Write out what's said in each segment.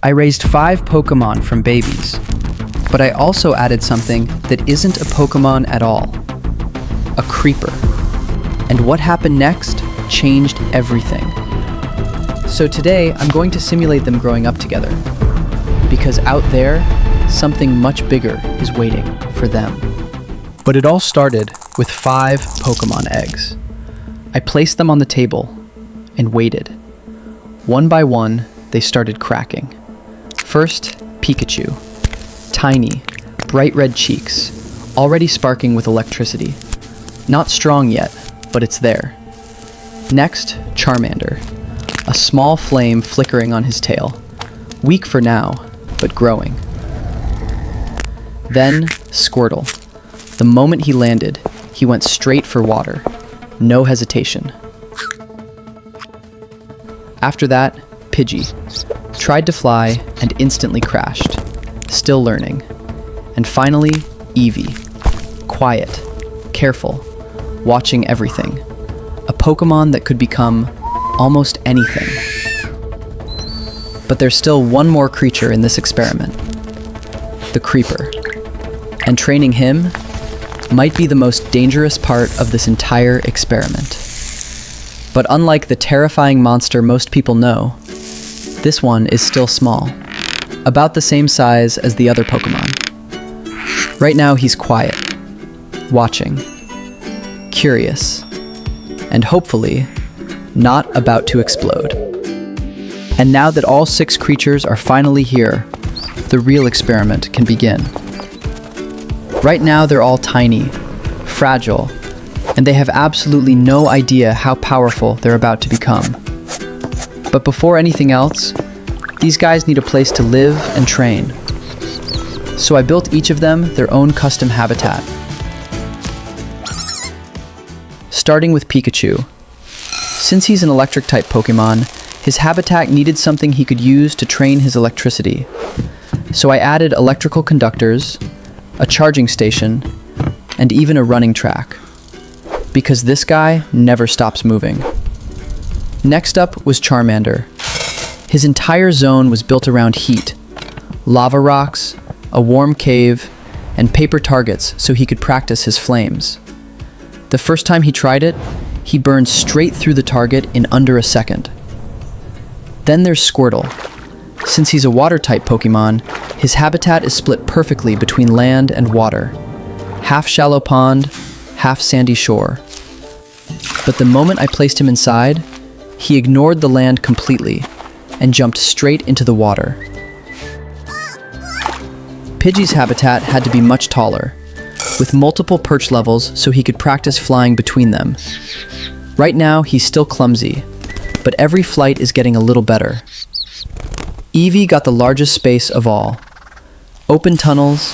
I raised 5 Pokémon from babies, but I also added something that isn't a Pokémon at all. A creeper. And what happened next changed everything. So today, I'm going to simulate them growing up together. Because out there, something much bigger is waiting for them. But it all started with 5 Pokémon eggs. I placed them on the table and waited. One by one, they started cracking. First, Pikachu. Tiny, bright red cheeks, already sparking with electricity. Not strong yet, but it's there. Next, Charmander. A small flame flickering on his tail. Weak for now, but growing. Then, Squirtle. The moment he landed, he went straight for water. No hesitation. After that, Pidgey. Tried to fly and instantly crashed. Still learning. And finally, Eevee. Quiet, careful, watching everything. A Pokémon that could become almost anything. But there's still one more creature in this experiment. The Creeper. And training him might be the most dangerous part of this entire experiment. But unlike the terrifying monster most people know, this one is still small, about the same size as the other Pokémon. Right now he's quiet, watching, curious, and hopefully not about to explode. And now that all 6 creatures are finally here, the real experiment can begin. Right now they're all tiny, fragile, and they have absolutely no idea how powerful they're about to become. But before anything else, these guys need a place to live and train. So I built each of them their own custom habitat. Starting with Pikachu. Since he's an electric-type Pokémon, his habitat needed something he could use to train his electricity. So I added electrical conductors, a charging station, and even a running track. Because this guy never stops moving. Next up was Charmander. His entire zone was built around heat, lava rocks, a warm cave, and paper targets so he could practice his flames. The first time he tried it, he burned straight through the target in under a second. Then there's Squirtle. Since he's a water-type Pokémon, his habitat is split perfectly between land and water. Half shallow pond, half sandy shore. But the moment I placed him inside, he ignored the land completely and jumped straight into the water. Pidgey's habitat had to be much taller, with multiple perch levels so he could practice flying between them. Right now, he's still clumsy, but every flight is getting a little better. Eevee got the largest space of all. Open tunnels,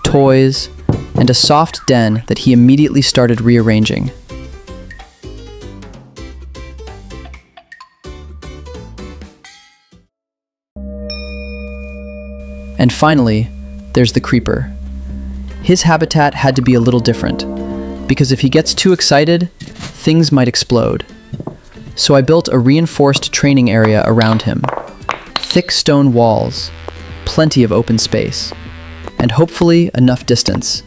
toys, and a soft den that he immediately started rearranging. And finally, there's the Creeper. His habitat had to be a little different, because if he gets too excited, things might explode. So I built a reinforced training area around him. Thick stone walls, plenty of open space, and hopefully enough distance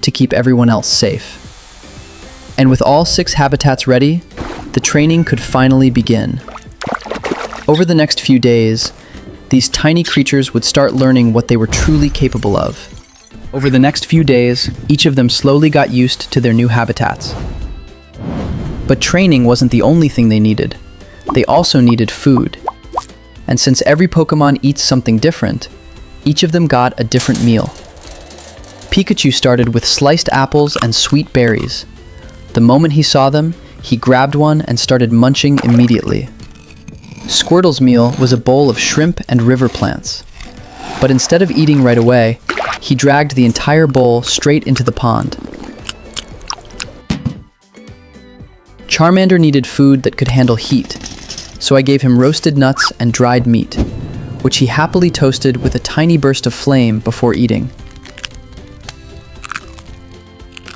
to keep everyone else safe. And with all 6 habitats ready, the training could finally begin. Over the next few days, these tiny creatures would start learning what they were truly capable of. Over the next few days, each of them slowly got used to their new habitats. But training wasn't the only thing they needed. They also needed food. And since every Pokémon eats something different, each of them got a different meal. Pikachu started with sliced apples and sweet berries. The moment he saw them, he grabbed one and started munching immediately. Squirtle's meal was a bowl of shrimp and river plants. But instead of eating right away, he dragged the entire bowl straight into the pond. Charmander needed food that could handle heat, so I gave him roasted nuts and dried meat, which he happily toasted with a tiny burst of flame before eating.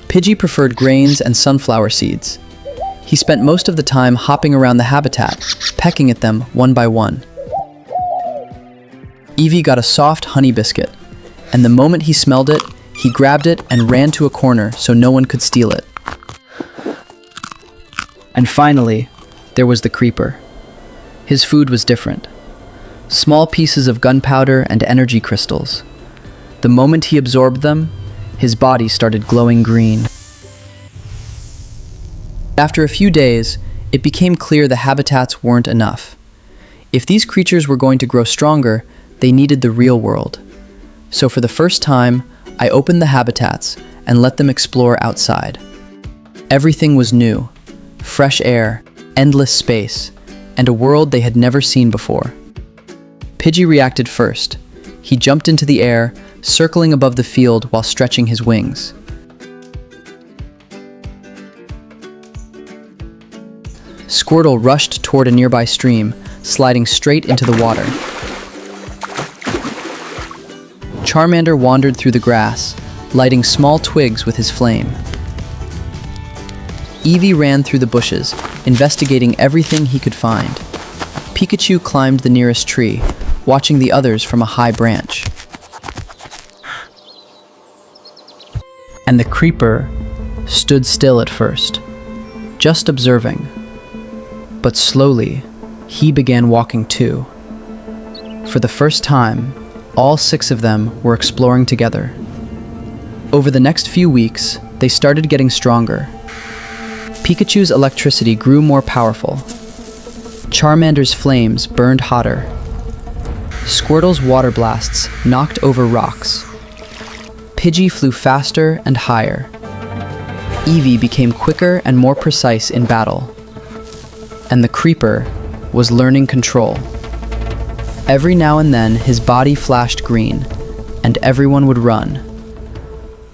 Pidgey preferred grains and sunflower seeds. He spent most of the time hopping around the habitat, pecking at them one by one. Eevee got a soft honey biscuit, and the moment he smelled it, he grabbed it and ran to a corner so no one could steal it. And finally, there was the creeper. His food was different. Small pieces of gunpowder and energy crystals. The moment he absorbed them, his body started glowing green. After a few days, it became clear the habitats weren't enough. If these creatures were going to grow stronger, they needed the real world. So for the first time, I opened the habitats and let them explore outside. Everything was new. Fresh air, endless space, and a world they had never seen before. Pidgey reacted first. He jumped into the air, circling above the field while stretching his wings. Squirtle rushed toward a nearby stream, sliding straight into the water. Charmander wandered through the grass, lighting small twigs with his flame. Eevee ran through the bushes, investigating everything he could find. Pikachu climbed the nearest tree, watching the others from a high branch. And the creeper stood still at first, just observing. But slowly, he began walking too. For the first time, all 6 of them were exploring together. Over the next few weeks, they started getting stronger. Pikachu's electricity grew more powerful. Charmander's flames burned hotter. Squirtle's water blasts knocked over rocks. Pidgey flew faster and higher. Eevee became quicker and more precise in battle. And the creeper was learning control. Every now and then his body flashed green, and everyone would run.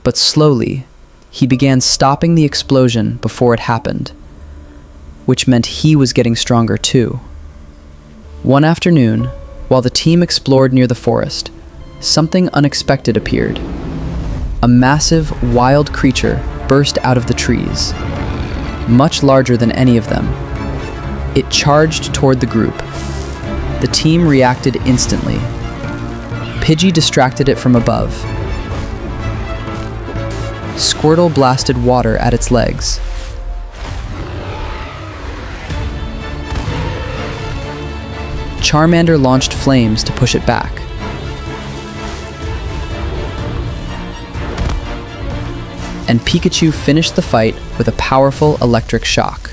But slowly, he began stopping the explosion before it happened, which meant he was getting stronger too. One afternoon, while the team explored near the forest, something unexpected appeared. A massive, wild creature burst out of the trees, much larger than any of them. It charged toward the group. The team reacted instantly. Pidgey distracted it from above. Squirtle blasted water at its legs. Charmander launched flames to push it back. And Pikachu finished the fight with a powerful electric shock.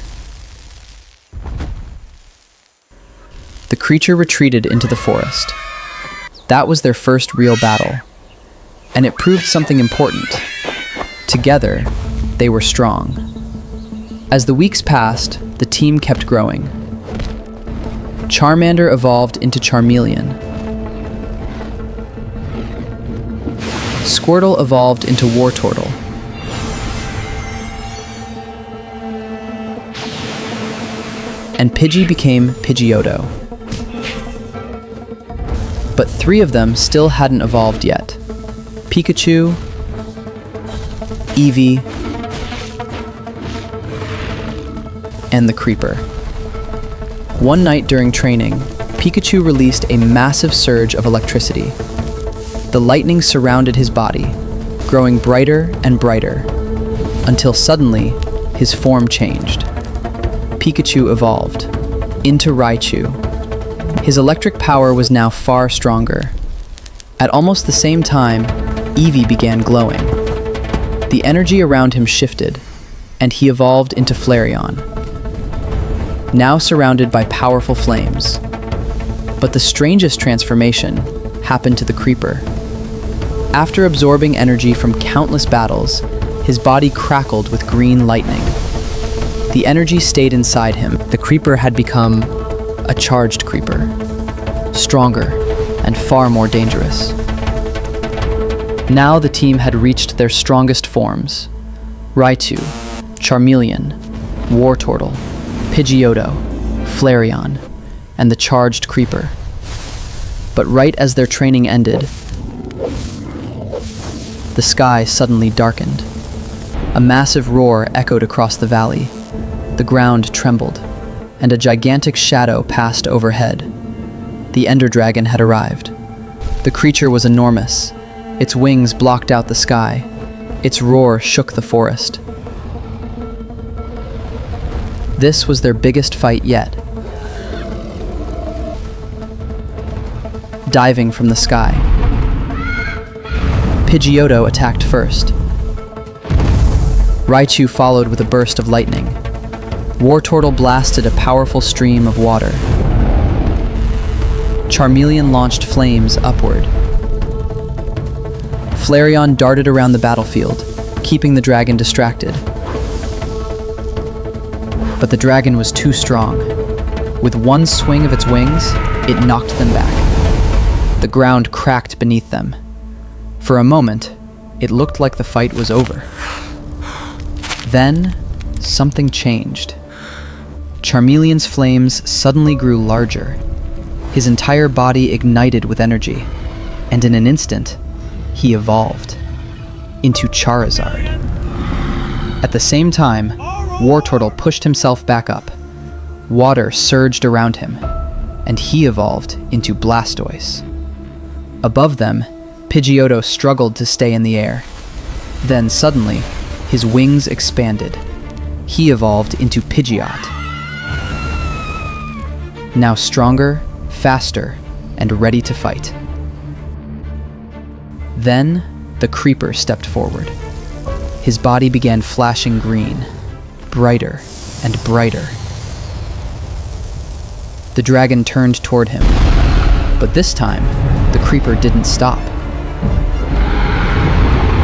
The creature retreated into the forest. That was their first real battle, and it proved something important. Together, they were strong. As the weeks passed, the team kept growing. Charmander evolved into Charmeleon. Squirtle evolved into Wartortle. And Pidgey became Pidgeotto. But 3 of them still hadn't evolved yet. Pikachu, Eevee, and the creeper. One night during training, Pikachu released a massive surge of electricity. The lightning surrounded his body, growing brighter and brighter, until suddenly, his form changed. Pikachu evolved into Raichu. His electric power was now far stronger. At almost the same time, Eevee began glowing. The energy around him shifted, and he evolved into Flareon, now surrounded by powerful flames. But the strangest transformation happened to the creeper. After absorbing energy from countless battles, his body crackled with green lightning. The energy stayed inside him. The creeper had become a charged creeper, stronger and far more dangerous. Now the team had reached their strongest forms: Raichu, Charmeleon, Wartortle, Pidgeotto, Flareon, and the charged creeper. But right as their training ended, the sky suddenly darkened. A massive roar echoed across the valley. The ground trembled, and a gigantic shadow passed overhead. The Ender Dragon had arrived. The creature was enormous. Its wings blocked out the sky. Its roar shook the forest. This was their biggest fight yet. Diving from the sky, Pidgeot attacked first. Raichu followed with a burst of lightning. Wartortle blasted a powerful stream of water. Charmeleon launched flames upward. Flareon darted around the battlefield, keeping the dragon distracted. But the dragon was too strong. With one swing of its wings, it knocked them back. The ground cracked beneath them. For a moment, it looked like the fight was over. Then, something changed. Charmeleon's flames suddenly grew larger. His entire body ignited with energy, and in an instant, he evolved into Charizard. At the same time, Wartortle pushed himself back up. Water surged around him, and he evolved into Blastoise. Above them, Pidgeot struggled to stay in the air. Then suddenly, his wings expanded. He evolved into Pidgeot. Now stronger, faster, and ready to fight. Then, the creeper stepped forward. His body began flashing green, brighter and brighter. The dragon turned toward him, but this time, the creeper didn't stop.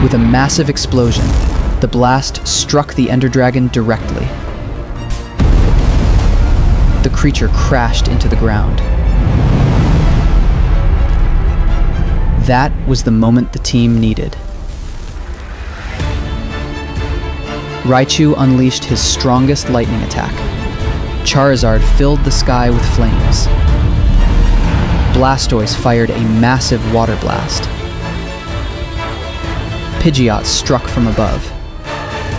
With a massive explosion, the blast struck the Ender Dragon directly. The creature crashed into the ground. That was the moment the team needed. Raichu unleashed his strongest lightning attack. Charizard filled the sky with flames. Blastoise fired a massive water blast. Pidgeot struck from above,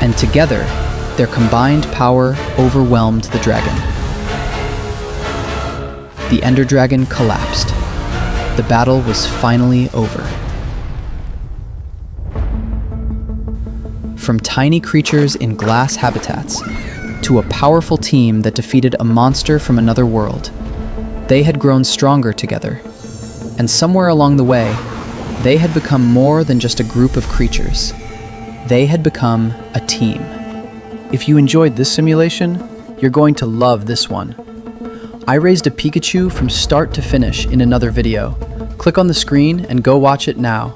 and together, their combined power overwhelmed the dragon. The Ender Dragon collapsed. The battle was finally over. From tiny creatures in glass habitats to a powerful team that defeated a monster from another world, they had grown stronger together. And somewhere along the way, they had become more than just a group of creatures. They had become a team. If you enjoyed this simulation, you're going to love this one. I raised a Pikachu from start to finish in another video. Click on the screen and go watch it now.